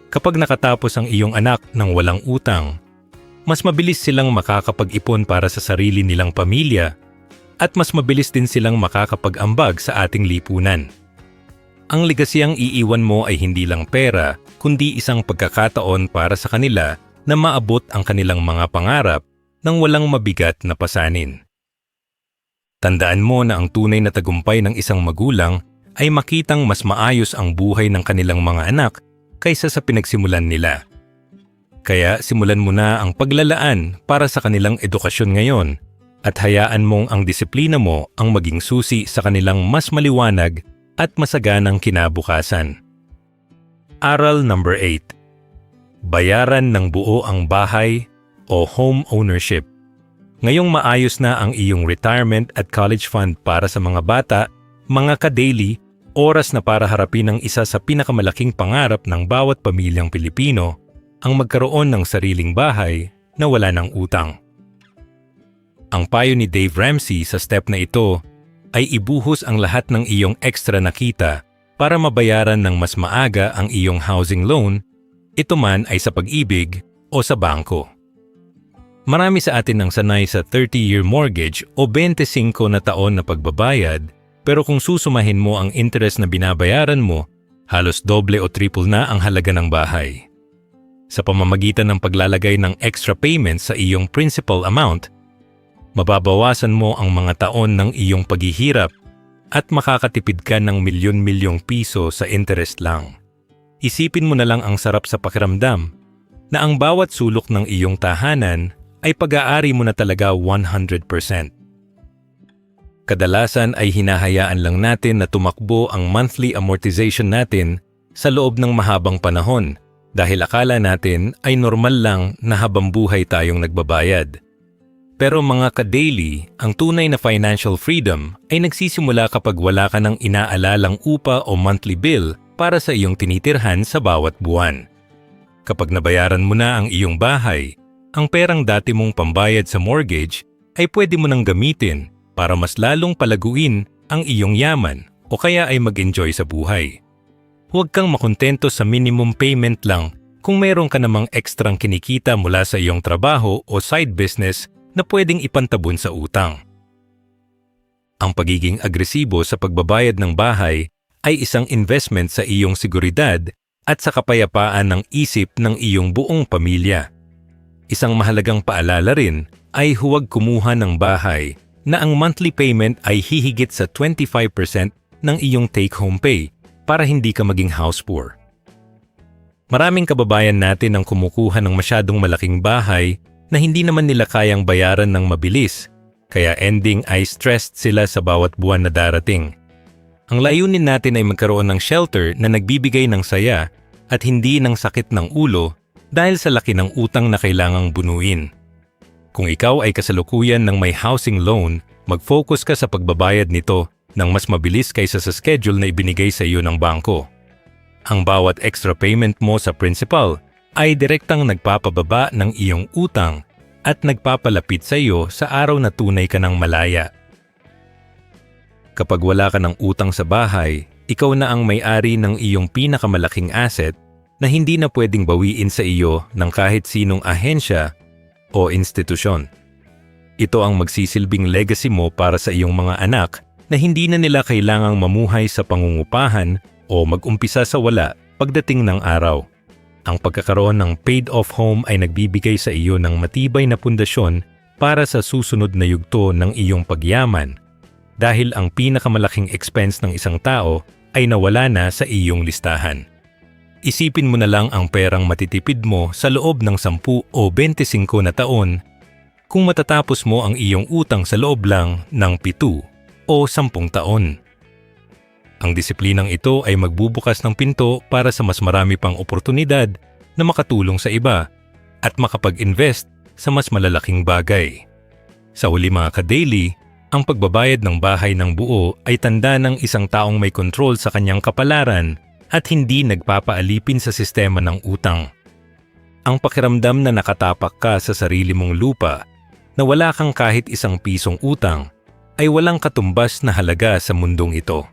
Kapag nakatapos ang iyong anak ng walang utang, mas mabilis silang makakapag-ipon para sa sarili nilang pamilya at mas mabilis din silang makakapag-ambag sa ating lipunan. Ang legasyang iiwan mo ay hindi lang pera, kundi isang pagkakataon para sa kanila na maabot ang kanilang mga pangarap nang walang mabigat na pasanin. Tandaan mo na ang tunay na tagumpay ng isang magulang ay makitang mas maayos ang buhay ng kanilang mga anak kaysa sa pinagsimulan nila. Kaya simulan mo na ang paglalaan para sa kanilang edukasyon ngayon at hayaan mong ang disiplina mo ang maging susi sa kanilang mas maliwanag at masaganang kinabukasan. Aral number 8. Bayaran ng buo ang bahay o home ownership. Ngayong maayos na ang iyong retirement at college fund para sa mga bata, mga ka-daily, oras na para harapin ang isa sa pinakamalaking pangarap ng bawat pamilyang Pilipino, ang magkaroon ng sariling bahay na wala ng utang. Ang payo ni Dave Ramsey sa step na ito ay ibuhos ang lahat ng iyong extra na kita para mabayaran ng mas maaga ang iyong housing loan, ito man ay sa pag-ibig o sa bangko. Marami sa atin ang sanay sa 30-year mortgage o 25 na taon na pagbabayad, pero kung susumahin mo ang interest na binabayaran mo, halos doble o triple na ang halaga ng bahay. Sa pamamagitan ng paglalagay ng extra payments sa iyong principal amount, mababawasan mo ang mga taon ng iyong paghihirap at makakatipid ka ng milyon-milyong piso sa interest lang. Isipin mo na lang ang sarap sa pakiramdam na ang bawat sulok ng iyong tahanan ay pag-aari mo na talaga 100%. Kadalasan ay hinahayaan lang natin na tumakbo ang monthly amortization natin sa loob ng mahabang panahon dahil akala natin ay normal lang na habang buhay tayong nagbabayad. Pero mga ka-daily, ang tunay na financial freedom ay nagsisimula kapag wala ka ng inaalalang upa o monthly bill para sa iyong tinitirhan sa bawat buwan. Kapag nabayaran mo na ang iyong bahay, ang perang dati mong pambayad sa mortgage ay pwede mo nang gamitin para mas lalong palaguin ang iyong yaman o kaya ay mag-enjoy sa buhay. Huwag kang makontento sa minimum payment lang kung mayroon ka namang ekstrang kinikita mula sa iyong trabaho o side business na pwedeng ipantabon sa utang. Ang pagiging agresibo sa pagbabayad ng bahay ay isang investment sa iyong seguridad at sa kapayapaan ng isip ng iyong buong pamilya. Isang mahalagang paalala rin ay huwag kumuha ng bahay na ang monthly payment ay hihigit sa 25% ng iyong take-home pay para hindi ka maging house poor. Maraming kababayan natin ang kumukuha ng masyadong malaking bahay na hindi naman nila kayang bayaran ng mabilis, kaya ending ay stressed sila sa bawat buwan na darating. Ang layunin natin ay magkaroon ng shelter na nagbibigay ng saya at hindi ng sakit ng ulo dahil sa laki ng utang na kailangang bunuin. Kung ikaw ay kasalukuyan ng may housing loan, mag-focus ka sa pagbabayad nito ng mas mabilis kaysa sa schedule na ibinigay sa iyo ng bangko. Ang bawat extra payment mo sa principal ay direktang nagpapababa ng iyong utang at nagpapalapit sa iyo sa araw na tunay ka ng malaya. Kapag wala ka ng utang sa bahay, ikaw na ang may-ari ng iyong pinakamalaking asset na hindi na pwedeng bawiin sa iyo ng kahit sinong ahensya o institusyon. Ito ang magsisilbing legacy mo para sa iyong mga anak na hindi na nila kailangang mamuhay sa pangungupahan o mag-umpisa sa wala pagdating ng araw. Ang pagkakaroon ng paid-off home ay nagbibigay sa iyo ng matibay na pundasyon para sa susunod na yugto ng iyong pagyaman dahil ang pinakamalaking expense ng isang tao ay nawala na sa iyong listahan. Isipin mo na lang ang perang matitipid mo sa loob ng 10 o 25 na taon kung matatapos mo ang iyong utang sa loob lang ng 7 o 10 taon. Ang disiplinang ito ay magbubukas ng pinto para sa mas marami pang oportunidad na makatulong sa iba at makapag-invest sa mas malalaking bagay. Sa huli mga ka-daily, ang pagbabayad ng bahay ng buo ay tanda ng isang taong may kontrol sa kanyang kapalaran at hindi nagpapaalipin sa sistema ng utang. Ang pakiramdam na nakatapak ka sa sarili mong lupa na wala kang kahit isang pisong utang ay walang katumbas na halaga sa mundong ito.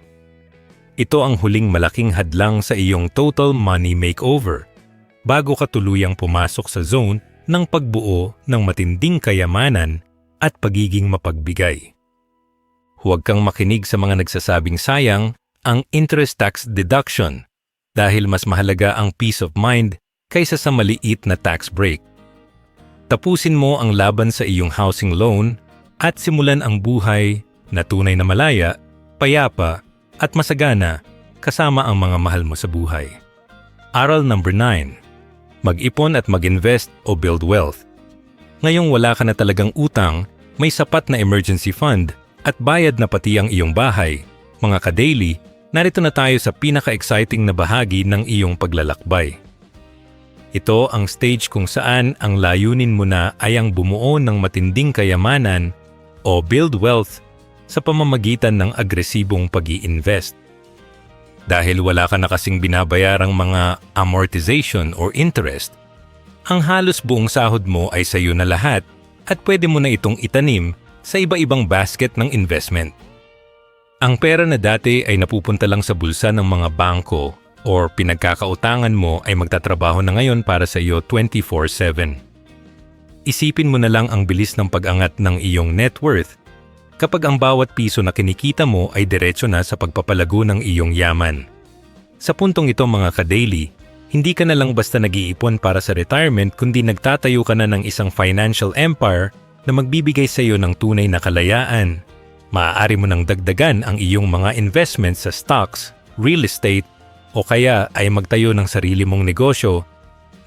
Ito ang huling malaking hadlang sa iyong total money makeover bago ka tuluyang pumasok sa zone ng pagbuo ng matinding kayamanan at pagiging mapagbigay. Huwag kang makinig sa mga nagsasabing sayang ang interest tax deduction dahil mas mahalaga ang peace of mind kaysa sa maliit na tax break. Tapusin mo ang laban sa iyong housing loan at simulan ang buhay na tunay na malaya, payapa at masagana kasama ang mga mahal mo sa buhay. Aral number 9. Mag-ipon at mag-invest o build wealth. Ngayong wala ka na talagang utang, may sapat na emergency fund at bayad na pati ang iyong bahay. Mga ka-daily, narito na tayo sa pinaka-exciting na bahagi ng iyong paglalakbay. Ito ang stage kung saan ang layunin mo na ay ang bumuo ng matinding kayamanan o build wealth sa pamamagitan ng agresibong pag-i-invest. Dahil wala ka na kasing binabayarang mga amortization or interest, ang halos buong sahod mo ay sa iyo na lahat at pwede mo na itong itanim sa iba-ibang basket ng investment. Ang pera na dati ay napupunta lang sa bulsa ng mga bangko or pinagkakautangan mo ay magtatrabaho na ngayon para sa iyo 24/7. Isipin mo na lang ang bilis ng pag-angat ng iyong net worth kapag ang bawat piso na kinikita mo ay diretso na sa pagpapalago ng iyong yaman. Sa puntong ito mga ka-daily, hindi ka na lang basta nag-iipon para sa retirement kundi nagtatayo ka na ng isang financial empire na magbibigay sa iyo ng tunay na kalayaan. Maaari mo nang dagdagan ang iyong mga investments sa stocks, real estate, o kaya ay magtayo ng sarili mong negosyo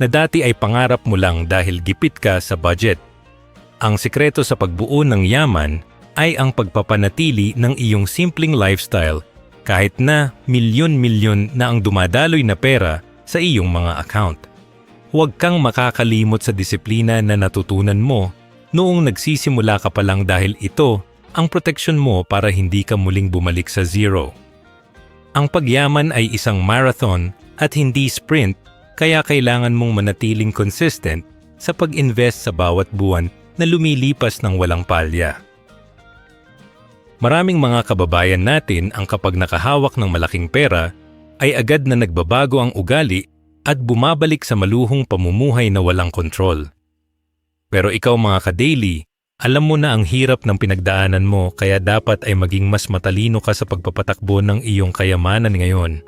na dati ay pangarap mo lang dahil gipit ka sa budget. Ang sikreto sa pagbuo ng yaman ay ang pagpapanatili ng iyong simpleng lifestyle kahit na milyon-milyon na ang dumadaloy na pera sa iyong mga account. Huwag kang makakalimot sa disiplina na natutunan mo noong nagsisimula ka pa lang dahil ito ang proteksyon mo para hindi ka muling bumalik sa zero. Ang pagyaman ay isang marathon at hindi sprint, kaya kailangan mong manatiling consistent sa pag-invest sa bawat buwan na lumilipas ng walang palya. Maraming mga kababayan natin ang kapag nakahawak ng malaking pera ay agad na nagbabago ang ugali at bumabalik sa maluhong pamumuhay na walang kontrol. Pero ikaw mga ka-daily, alam mo na ang hirap ng pinagdaanan mo kaya dapat ay maging mas matalino ka sa pagpapatakbo ng iyong kayamanan ngayon.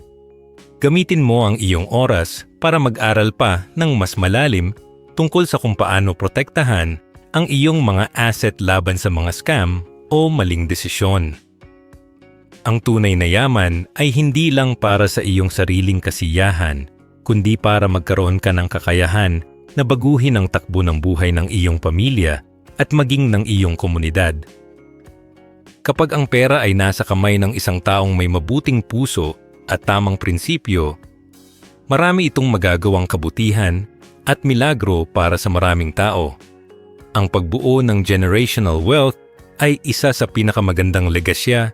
Gamitin mo ang iyong oras para mag-aral pa ng mas malalim tungkol sa kung paano protektahan ang iyong mga asset laban sa mga scam o maling desisyon. Ang tunay na yaman ay hindi lang para sa iyong sariling kasiyahan, kundi para magkaroon ka ng kakayahan na baguhin ang takbo ng buhay ng iyong pamilya at maging ng iyong komunidad. Kapag ang pera ay nasa kamay ng isang taong may mabuting puso at tamang prinsipyo, marami itong magagawang kabutihan at milagro para sa maraming tao. Ang pagbuo ng generational wealth ay isa sa pinakamagandang legasya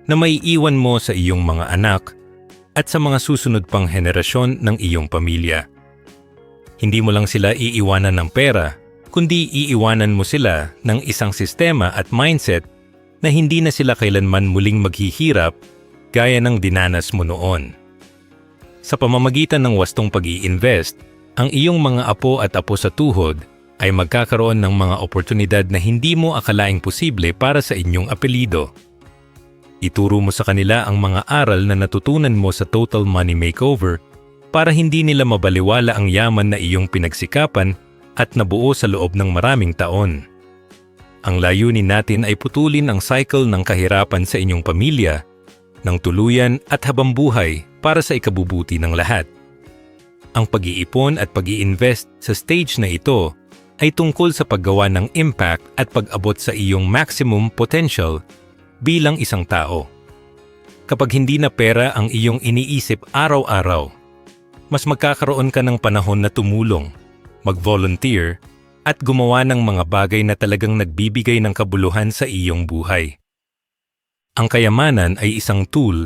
na may iwan mo sa iyong mga anak at sa mga susunod pang henerasyon ng iyong pamilya. Hindi mo lang sila iiwanan ng pera, kundi iiwanan mo sila ng isang sistema at mindset na hindi na sila kailanman muling maghihirap gaya ng dinanas mo noon. Sa pamamagitan ng wastong pag-i-invest, ang iyong mga apo at apo sa tuhod ay magkakaroon ng mga oportunidad na hindi mo akalaing posible para sa inyong apelyido. Ituro mo sa kanila ang mga aral na natutunan mo sa Total Money Makeover para hindi nila mabaliwala ang yaman na iyong pinagsikapan at nabuo sa loob ng maraming taon. Ang layunin natin ay putulin ang cycle ng kahirapan sa inyong pamilya ng tuluyan at habambuhay para sa ikabubuti ng lahat. Ang pag-iipon at pag-i-invest sa stage na ito ay tungkol sa paggawa ng impact at pag-abot sa iyong maximum potential bilang isang tao. Kapag hindi na pera ang iyong iniisip araw-araw, mas magkakaroon ka ng panahon na tumulong, mag-volunteer, at gumawa ng mga bagay na talagang nagbibigay ng kabuluhan sa iyong buhay. Ang kayamanan ay isang tool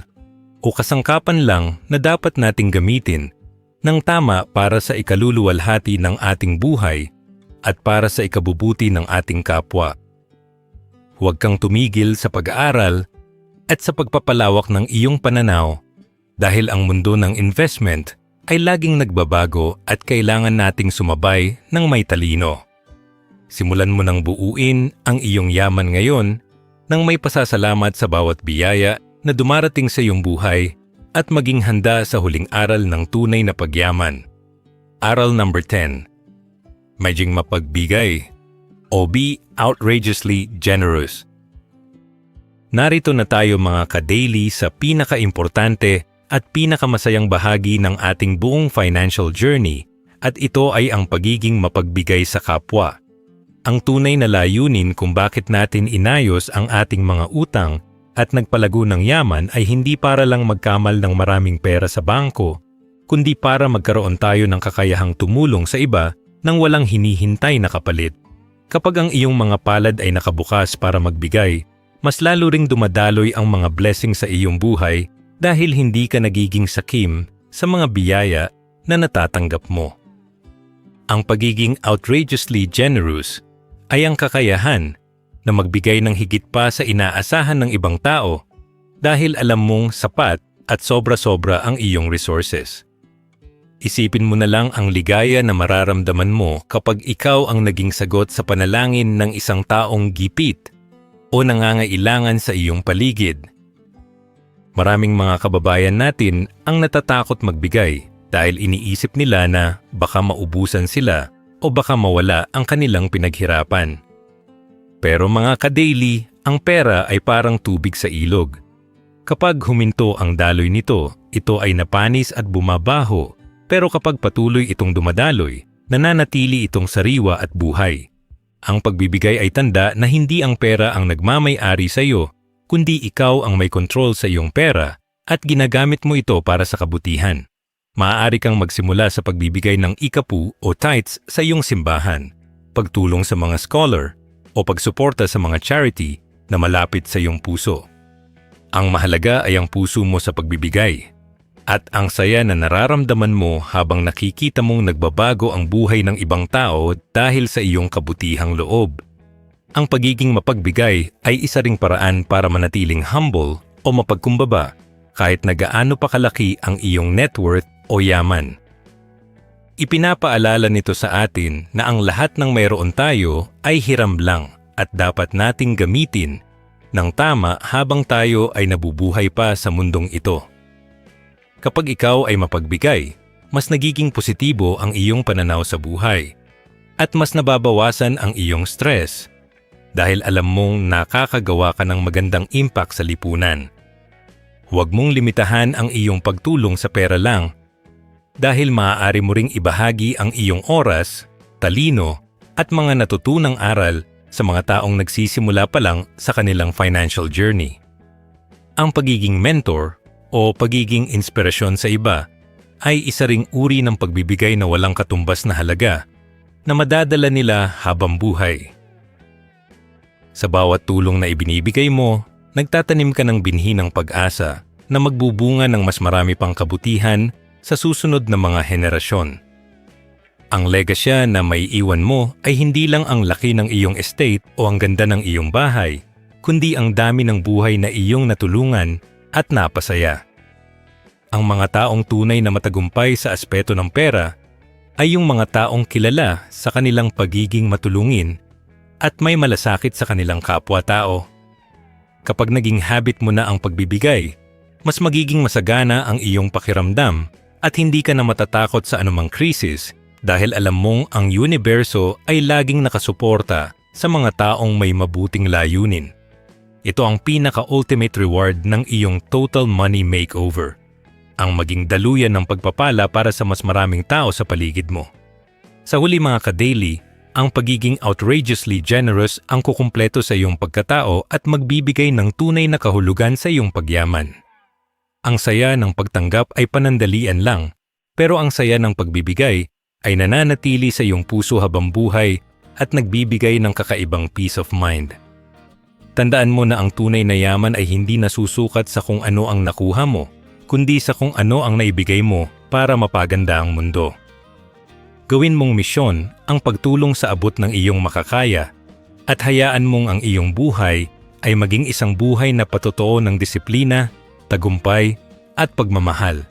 o kasangkapan lang na dapat nating gamitin ng tama para sa ikaluluwalhati ng ating buhay at para sa ikabubuti ng ating kapwa. Huwag kang tumigil sa pag-aaral at sa pagpapalawak ng iyong pananaw dahil ang mundo ng investment ay laging nagbabago at kailangan nating sumabay ng may talino. Simulan mo nang buuin ang iyong yaman ngayon nang may pasasalamat sa bawat biyaya na dumarating sa iyong buhay at maging handa sa huling aral ng tunay na pagyaman. Aral number 10. Maging mapagbigay o be outrageously generous. Narito na tayo mga ka-daily sa pinaka-importante at pinakamasayang bahagi ng ating buong financial journey at ito ay ang pagiging mapagbigay sa kapwa. Ang tunay na layunin kung bakit natin inayos ang ating mga utang at nagpalago ng yaman ay hindi para lang magkamal ng maraming pera sa bangko, kundi para magkaroon tayo ng kakayahang tumulong sa iba nang walang hinihintay na kapalit. Kapag ang iyong mga palad ay nakabukas para magbigay, mas lalo ring dumadaloy ang mga blessing sa iyong buhay dahil hindi ka nagiging sakim sa mga biyaya na natatanggap mo. Ang pagiging outrageously generous ay ang kakayahan na magbigay ng higit pa sa inaasahan ng ibang tao dahil alam mong sapat at sobra-sobra ang iyong resources. Isipin mo na lang ang ligaya na mararamdaman mo kapag ikaw ang naging sagot sa panalangin ng isang taong gipit o nangangailangan sa iyong paligid. Maraming mga kababayan natin ang natatakot magbigay dahil iniisip nila na baka maubusan sila o baka mawala ang kanilang pinaghirapan. Pero mga ka-daily, ang pera ay parang tubig sa ilog. Kapag huminto ang daloy nito, ito ay napanis at bumabaho. Pero kapag patuloy itong dumadaloy, nananatili itong sariwa at buhay. Ang pagbibigay ay tanda na hindi ang pera ang nagmamay-ari sa iyo, kundi ikaw ang may control sa iyong pera at ginagamit mo ito para sa kabutihan. Maaari kang magsimula sa pagbibigay ng ikapu o tithes sa iyong simbahan, pagtulong sa mga scholar, o pagsuporta sa mga charity na malapit sa iyong puso. Ang mahalaga ay ang puso mo sa pagbibigay at ang saya na nararamdaman mo habang nakikita mong nagbabago ang buhay ng ibang tao dahil sa iyong kabutihang loob. Ang pagiging mapagbigay ay isa ring paraan para manatiling humble o mapagkumbaba kahit na gaano pa kalaki ang iyong net worth o yaman. Ipinapaalala nito sa atin na ang lahat ng mayroon tayo ay hiram lang at dapat nating gamitin ng tama habang tayo ay nabubuhay pa sa mundong ito. Kapag ikaw ay mapagbigay, mas nagiging positibo ang iyong pananaw sa buhay at mas nababawasan ang iyong stress dahil alam mong nakakagawa ka ng magandang impact sa lipunan. Huwag mong limitahan ang iyong pagtulong sa pera lang dahil maaari mo ring ibahagi ang iyong oras, talino, at mga natutunang aral sa mga taong nagsisimula pa lang sa kanilang financial journey. Ang pagiging mentor o pagiging inspirasyon sa iba ay isa ring uri ng pagbibigay na walang katumbas na halaga na madadala nila habang buhay. Sa bawat tulong na ibinibigay mo, nagtatanim ka ng binhi ng pag-asa na magbubunga ng mas marami pang kabutihan sa susunod na mga henerasyon. Ang legasya na may iwan mo ay hindi lang ang laki ng iyong estate o ang ganda ng iyong bahay, kundi ang dami ng buhay na iyong natulungan at napasaya. Ang mga taong tunay na matagumpay sa aspeto ng pera ay yung mga taong kilala sa kanilang pagiging matulungin at may malasakit sa kanilang kapwa-tao. Kapag naging habit mo na ang pagbibigay, mas magiging masagana ang iyong pakiramdam at hindi ka na matatakot sa anumang krisis dahil alam mong ang universo ay laging nakasuporta sa mga taong may mabuting layunin. Ito ang pinaka-ultimate reward ng iyong total money makeover. Ang maging daluyan ng pagpapala para sa mas maraming tao sa paligid mo. Sa huli mga ka-daily, ang pagiging outrageously generous ang kukumpleto sa iyong pagkatao at magbibigay ng tunay na kahulugan sa iyong pagyaman. Ang saya ng pagtanggap ay panandalian lang, pero ang saya ng pagbibigay ay nananatili sa iyong puso habang buhay at nagbibigay ng kakaibang peace of mind. Tandaan mo na ang tunay na yaman ay hindi nasusukat sa kung ano ang nakuha mo, kundi sa kung ano ang naibigay mo para mapaganda ang mundo. Gawin mong misyon ang pagtulong sa abot ng iyong makakaya at hayaan mong ang iyong buhay ay maging isang buhay na patotoo ng disiplina, tagumpay at pagmamahal.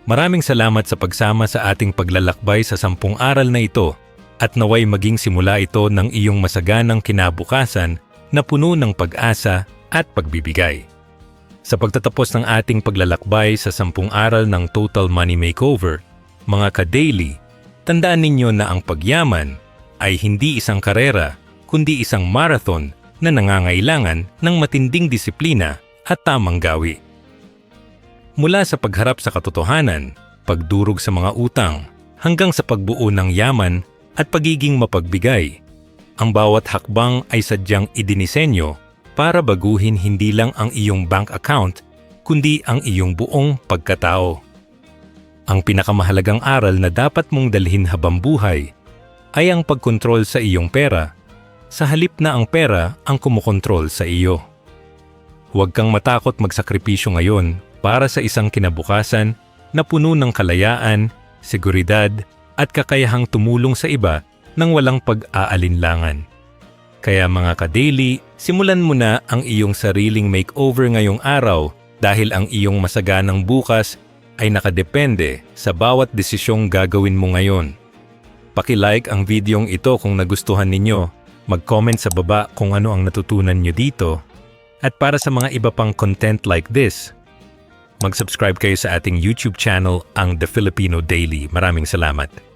Maraming salamat sa pagsama sa ating paglalakbay sa 10 aral na ito at naway maging simula ito ng iyong masaganang kinabukasan na puno ng pag-asa at pagbibigay. Sa pagtatapos ng ating paglalakbay sa 10 aral ng Total Money Makeover, mga ka-daily, tandaan ninyo na ang pagyaman ay hindi isang karera, kundi isang marathon na nangangailangan ng matinding disiplina at tamang gawi. Mula sa pagharap sa katotohanan, pagdurog sa mga utang, hanggang sa pagbuo ng yaman at pagiging mapagbigay, ang bawat hakbang ay sadyang idinisenyo para baguhin hindi lang ang iyong bank account, kundi ang iyong buong pagkatao. Ang pinakamahalagang aral na dapat mong dalhin habang buhay ay ang pagkontrol sa iyong pera, sa halip na ang pera ang kumukontrol sa iyo. Huwag kang matakot magsakripisyo ngayon para sa isang kinabukasan na puno ng kalayaan, seguridad at kakayahang tumulong sa iba nang walang pag-aalinlangan. Kaya mga ka-daily, simulan mo na ang iyong sariling makeover ngayong araw dahil ang iyong masaganang bukas ay nakadepende sa bawat desisyong gagawin mo ngayon. Paki-like ang videong ito kung nagustuhan ninyo, mag-comment sa baba kung ano ang natutunan nyo dito, at para sa mga iba pang content like this, mag-subscribe kayo sa ating YouTube channel, ang The Filipino Daily. Maraming salamat.